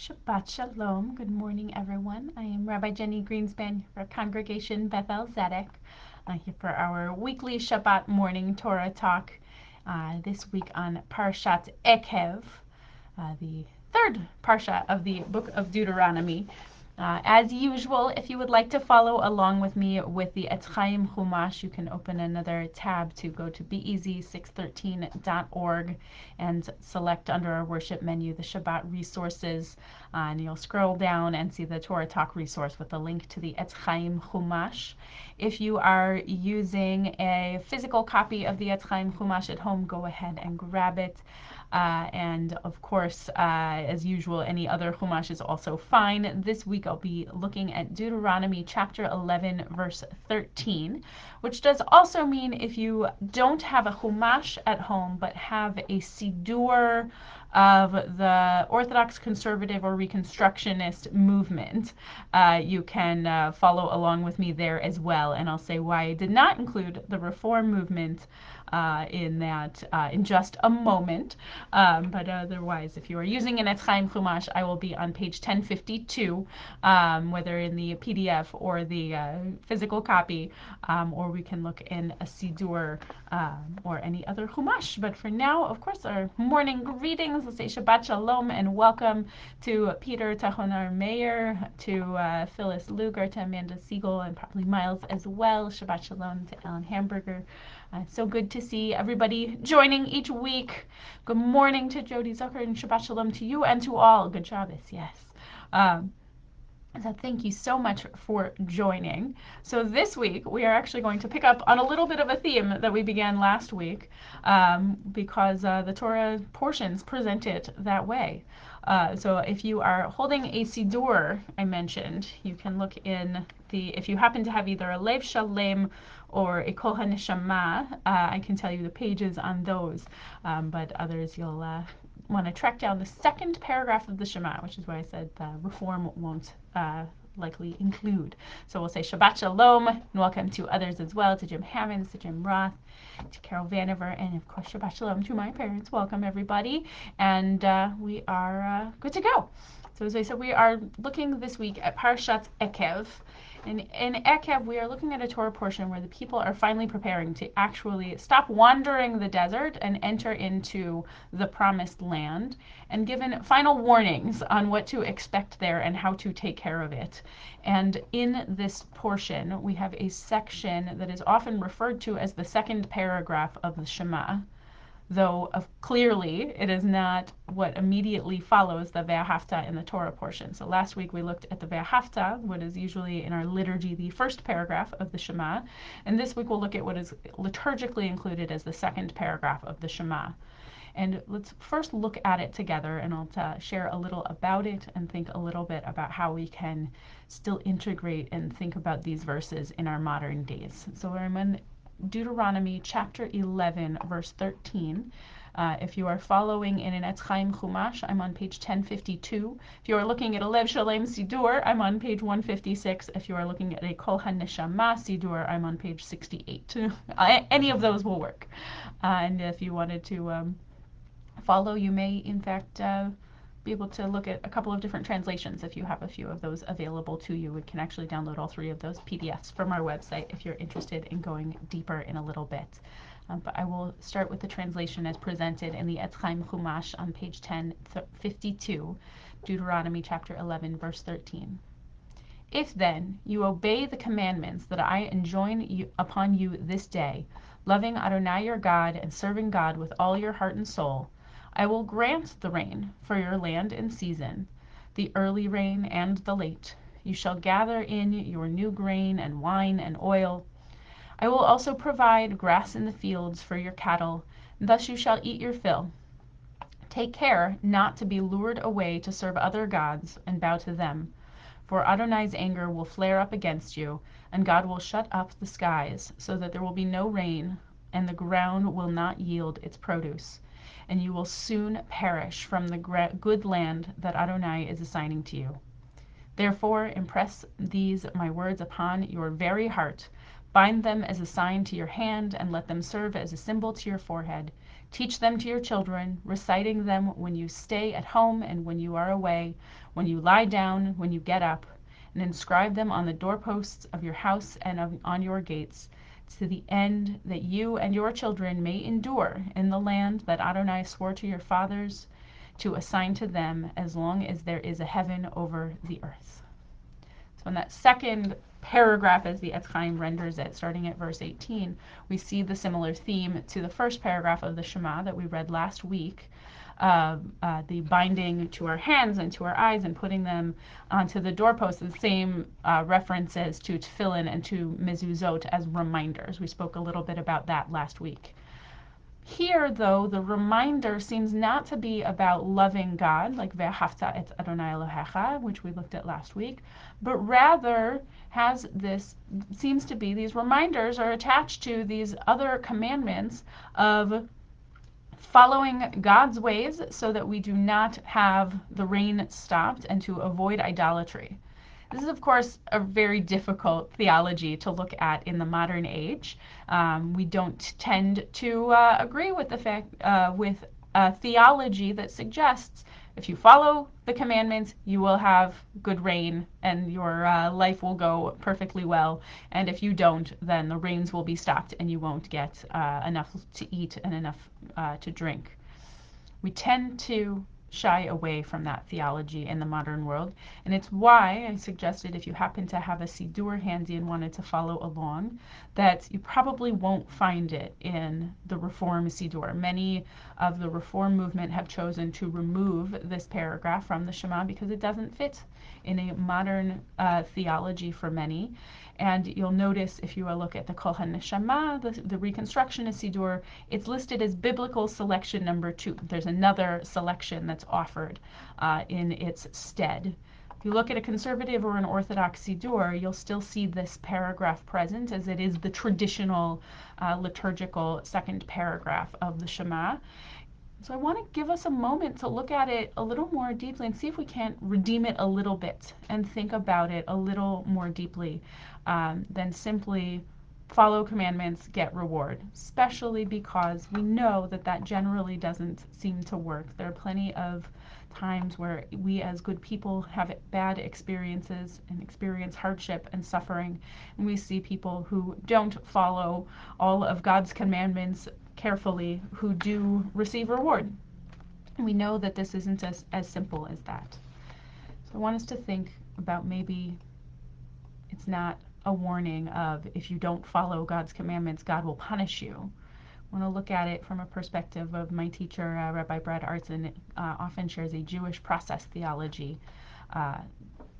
Shabbat Shalom. Good morning, everyone. I am Rabbi Jenny Greenspan for Congregation Beth-El here for our weekly Shabbat morning Torah Talk. This week on Parshat Ekev, the third parsha of the book of Deuteronomy. As usual, if you would like to follow along with me with the Etz Chaim Chumash, you can open another tab to go to bez613.org and select under our worship menu the Shabbat resources, and you'll scroll down and see the Torah Talk resource with the link to the Etz Chaim Chumash. If you are using a physical copy of the Etz Chaim Chumash at home, go ahead and grab it. And of course, as usual, any other Chumash is also fine. This week I'll be looking at Deuteronomy chapter 11, verse 13, which does also mean if you don't have a Chumash at home but have a Siddur of the Orthodox Conservative or Reconstructionist movement, you can follow along with me there as well. And I'll say why I did not include the Reform movement in just a moment. But otherwise, if you are using an Etz Chaim Chumash, I will be on page 1052, whether in the PDF or the physical copy, or we can look in a Siddur or any other Chumash. But for now, of course, our morning greetings. Let's say Shabbat Shalom and welcome to Peter Tahonar Meir, to Phyllis Lugar, to Amanda Siegel, and probably Miles as well. Shabbat Shalom to Ellen Hamburger. So good to see everybody joining each week. Good morning to Jody Zucker and Shabbat Shalom to you and to all. Good Shabbos, yes. So thank you so much for joining. So this week we are actually going to pick up on a little bit of a theme that we began last week because the Torah portions present it that way. So if you are holding a Siddur, I mentioned, you can look in if you happen to have either a Lev Shalem or a Kol HaNeshama, I can tell you the pages on those, but others you'll want to track down the second paragraph of the Shema, which is why I said the Reform won't likely include. So we'll say Shabbat Shalom, and welcome to others as well, to Jim Hammonds, to Jim Roth, to Carol Vanover, and of course Shabbat Shalom to my parents. Welcome everybody, and we are good to go. So as I said, we are looking this week at Parshat Ekev. And in Ekev, we are looking at a Torah portion where the people are finally preparing to actually stop wandering the desert and enter into the promised land, and given final warnings on what to expect there and how to take care of it. And in this portion, we have a section that is often referred to as the second paragraph of the Shema, though clearly it is not what immediately follows the Ve'ahavta in the Torah portion. So last week we looked at the Ve'ahavta, what is usually in our liturgy the first paragraph of the Shema, and this week we'll look at what is liturgically included as the second paragraph of the Shema. And let's first look at it together, and I'll share a little about it and think a little bit about how we can still integrate and think about these verses in our modern days. So I'm in Deuteronomy chapter 11, verse 13. If you are following in an Etz Chaim Chumash, I'm on page 1052. If you are looking at a Lev Shalem Siddur, I'm on page 156. If you are looking at a Kol HaNeshama Siddur, I'm on page 68. Any of those will work. And if you wanted to follow, you may in fact be able to look at a couple of different translations if you have a few of those available to you. We can actually download all three of those PDFs from our website if you're interested in going deeper in a little bit. But I will start with the translation as presented in the Etz Chaim Chumash on page 1052, Deuteronomy chapter 11, verse 13. If then you obey the commandments that I enjoin upon you this day, loving Adonai your God and serving God with all your heart and soul, I will grant the rain for your land in season, the early rain and the late. You shall gather in your new grain and wine and oil. I will also provide grass in the fields for your cattle, and thus you shall eat your fill. Take care not to be lured away to serve other gods and bow to them, for Adonai's anger will flare up against you, and God will shut up the skies so that there will be no rain, and the ground will not yield its produce. And you will soon perish from the good land that Adonai is assigning to you. Therefore, impress these my words upon your very heart, Bind them as a sign to your hand and let them serve as a symbol to your forehead. Teach them to your children, reciting them when you stay at home and when you are away, when you lie down, when you get up, and inscribe them on the doorposts of your house and on your gates, to the end that you and your children may endure in the land that Adonai swore to your fathers to assign to them, as long as there is a heaven over the earth. So in that second paragraph, as the Etz Chaim renders it, starting at verse 18, we see the similar theme to the first paragraph of the Shema that we read last week, the binding to our hands and to our eyes and putting them onto the doorposts, the same references to tefillin and to mezuzot as reminders. We spoke a little bit about that last week. Here, though, the reminder seems not to be about loving God, like ve'ahavta et Adonai Elohecha, which we looked at last week, but rather seems to be these reminders are attached to these other commandments of following God's ways so that we do not have the rain stopped and to avoid idolatry. This is, of course, a very difficult theology to look at in the modern age. We don't tend to agree with the fact with theology that suggests if you follow the commandments, you will have good rain and your life will go perfectly well. And if you don't, then the rains will be stopped and you won't get enough to eat and enough to drink. We tend to shy away from that theology in the modern world, and it's why I suggested if you happen to have a Siddur handy and wanted to follow along, that you probably won't find it in the Reform Siddur. Many of the Reform movement have chosen to remove this paragraph from the Shema because it doesn't fit in a modern theology for many. And you'll notice if you look at the Kol HaNeshama, the reconstruction of Siddur, it's listed as biblical selection number 2. There's another selection that's offered in its stead. If you look at a conservative or an Orthodox Siddur, you'll still see this paragraph present, as it is the traditional liturgical second paragraph of the Shema. So I want to give us a moment to look at it a little more deeply and see if we can't redeem it a little bit and think about it a little more deeply than simply follow commandments, get reward, especially because we know that that generally doesn't seem to work. There are plenty of times where we as good people have bad experiences and experience hardship and suffering, and we see people who don't follow all of God's commandments carefully who do receive reward. And we know that this isn't as simple as that. So I want us to think about maybe it's not a warning of if you don't follow God's commandments, God will punish you. I want to look at it from a perspective of my teacher, Rabbi Brad Artson, often shares a Jewish process theology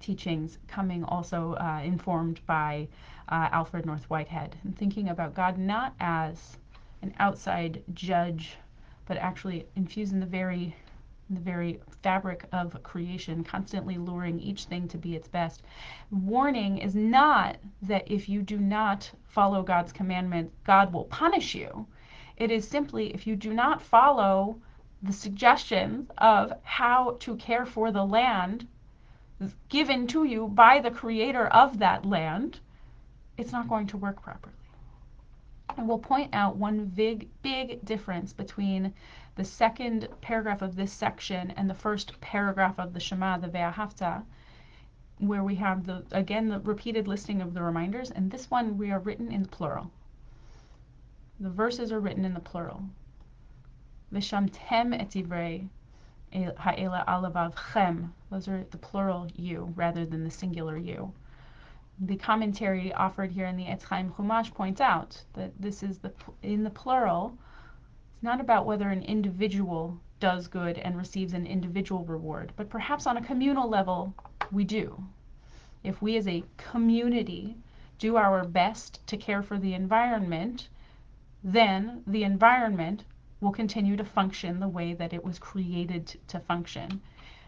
teachings, coming also informed by Alfred North Whitehead, and thinking about God not as an outside judge, but actually infused in the very fabric of creation, constantly luring each thing to be its best. Warning is not that if you do not follow God's commandment, God will punish you. It is simply if you do not follow the suggestions of how to care for the land given to you by the creator of that land, it's not going to work properly. And we'll point out one big difference between the second paragraph of this section and the first paragraph of the Shema, the Ve'ahavta, where we have the repeated listing of the reminders, and this one we are written in the plural. The verses are written in the plural. V'shamtem et divrei ha'ela alavavchem. Those are the plural you rather than the singular you. The commentary offered here in the Etz Chaim Chumash points out that this is in the plural. It's not about whether an individual does good and receives an individual reward, but perhaps on a communal level we do. If we as a community do our best to care for the environment, then the environment will continue to function the way that it was created to function.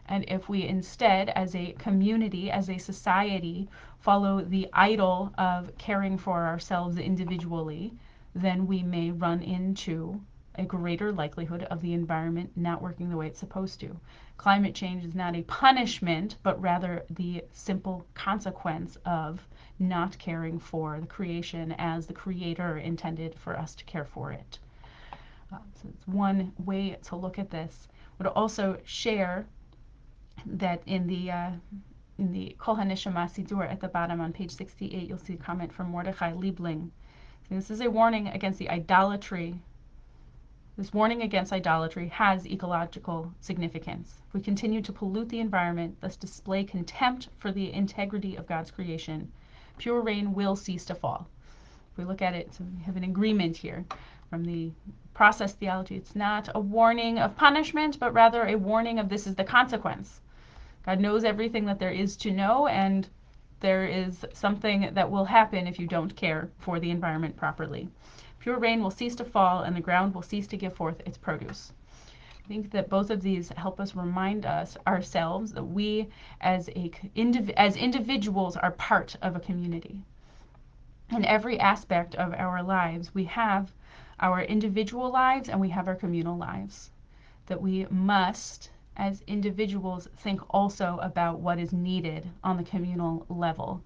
And if we instead, as a community, as a society, follow the idol of caring for ourselves individually, then we may run into a greater likelihood of the environment not working the way it's supposed to. Climate change is not a punishment, but rather the simple consequence of not caring for the creation as the Creator intended for us to care for it. So it's one way to look at this. I would also share that in the Kol HaNeshama Sidur at the bottom on page 68, you'll see a comment from Mordechai Liebling. So this is a warning against the idolatry. This warning against idolatry has ecological significance. If we continue to pollute the environment, thus display contempt for the integrity of God's creation, pure rain will cease to fall. If we look at it, so we have an agreement here from the process theology. It's not a warning of punishment, but rather a warning of this is the consequence. God knows everything that there is to know, and there is something that will happen if you don't care for the environment properly. Pure rain will cease to fall, and the ground will cease to give forth its produce. I think that both of these help us remind us ourselves that we as individuals are part of a community. In every aspect of our lives, we have our individual lives and we have our communal lives. That we must, as individuals, think also about what is needed on the communal level.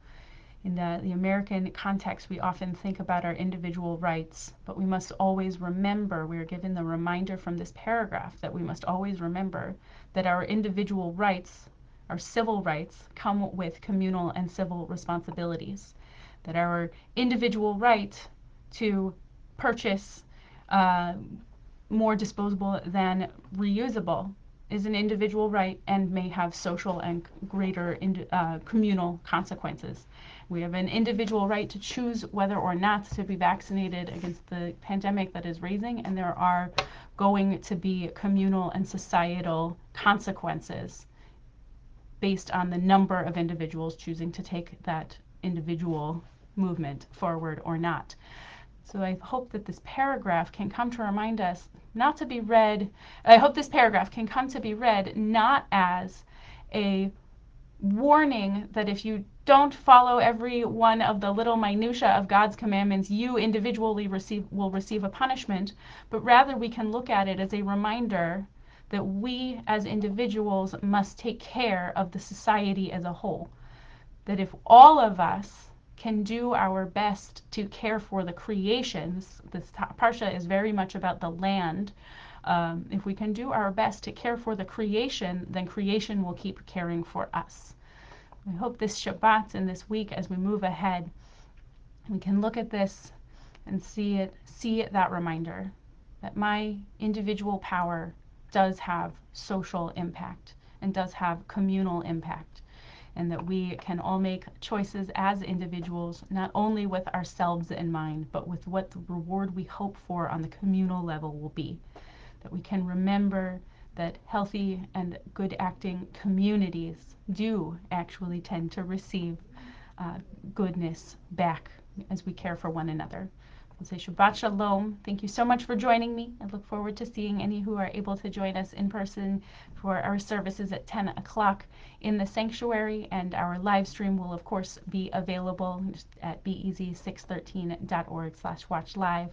In the American context, we often think about our individual rights, but we must always remember, we are given the reminder from this paragraph, that we must always remember that our individual rights, our civil rights, come with communal and civil responsibilities. That our individual right to purchase more disposable than reusable is an individual right and may have social and greater communal consequences. We have an individual right to choose whether or not to be vaccinated against the pandemic that is raising, and there are going to be communal and societal consequences based on the number of individuals choosing to take that individual movement forward or not. So I hope that this paragraph can come to remind us not to be read, I hope this paragraph can come to be read not as a warning that if you don't follow every one of the little minutia of God's commandments, you individually will receive a punishment, but rather we can look at it as a reminder that we as individuals must take care of the society as a whole. That if all of us can do our best to care for the creations, this parsha is very much about the land. If we can do our best to care for the creation, then creation will keep caring for us. I hope this Shabbat and this week, as we move ahead, we can look at this and see that reminder that my individual power does have social impact and does have communal impact, and that we can all make choices as individuals, not only with ourselves in mind, but with what the reward we hope for on the communal level will be. That we can remember that healthy and good acting communities do actually tend to receive goodness back as we care for one another. I'll say Shabbat Shalom. Thank you so much for joining me. I look forward to seeing any who are able to join us in person for our services at 10 o'clock in the sanctuary, and our live stream will of course be available at bez613.org/watchlive.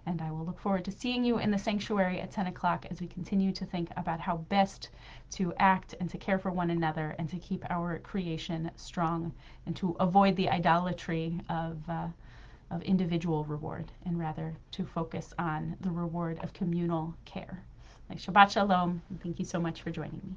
And I will look forward to seeing you in the sanctuary at 10 o'clock as we continue to think about how best to act and to care for one another and to keep our creation strong and to avoid the idolatry of individual reward, and rather to focus on the reward of communal care. Like Shabbat Shalom, and thank you so much for joining me.